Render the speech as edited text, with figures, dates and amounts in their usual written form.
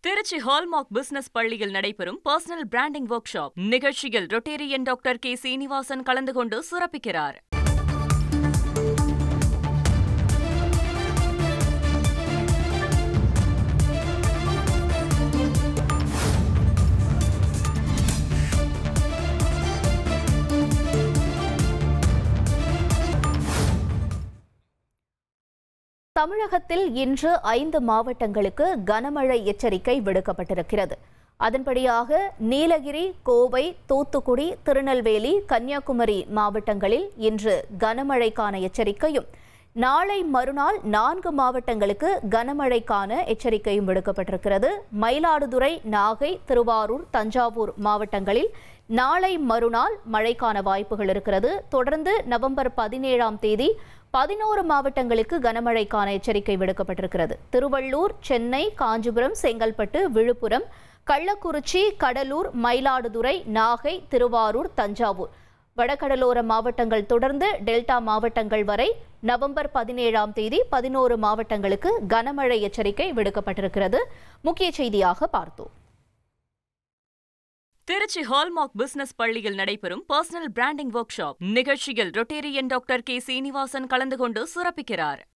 Trichy hallmark business பள்ளியில் நடைபெறும் personal branding work shop நிகழ்ச்சியில் ரொட்டேரியன் டாக்டர் கே சீனிவாசன் கலந்து கொண்டு சிறப்பிக்கிறார். தமிழகத்தில் இன்று 5 மாவட்டங்களுக்கு கனமழை எச்சரிக்கை விடுக்கப்பட்டிருக்கிறது. அதன்படியாக நீலகிரி, கோவை, தூத்துக்குடி, திருநெல்வேலி, கன்னியாகுமரி மாவட்டங்களில் இன்று கனமழைக்கான எச்சரிக்கையும், நாளை மறுநாள் 4 மாவட்டங்களுக்கு கனமழைக்கான எச்சரிக்கையும் விடுக்கப்பட்டிருக்கிறது. மயிலாடுதுறை, நாகை, திருவாரூர், தஞ்சாவூர் மாவட்டங்களில் நாளை மறுநாள் மழைக்கான வாய்ப்புகள் இருக்கிறது. தொடர்ந்து நவம்பர் 17ஆம் தேதி 11 மாவட்டங்களுக்கு கனமழைக்கான எச்சரிக்கை விடுக்கப்பட்டிருக்கிறது. திருவள்ளூர், சென்னை, காஞ்சிபுரம், செங்கல்பட்டு, விழுப்புரம், கள்ளக்குறிச்சி, கடலூர், மயிலாடுதுறை, நாகை, திருவாரூர், தஞ்சாவூர் வடகடலோர மாவட்டங்கள் தொடர்ந்து டெல்டா மாவட்டங்கள் வரை நவம்பர் 17ஆம் தேதி 11 மாவட்டங்களுக்கு கனமழை எச்சரிக்கை விடுக்கப்பட்டிருக்கிறது. முக்கிய செய்தியாக பார்த்தோம். திருச்சி ஹால்மார்க் பிசினஸ் பள்ளியில் நடைபெறும் பர்சனல் பிராண்டிங் ஒர்க் ஷாப் நிகழ்ச்சியில் ரொட்டேரியன் டாக்டர் கே சீனிவாசன் கலந்து கொண்டு சிறப்பிக்கிறார்.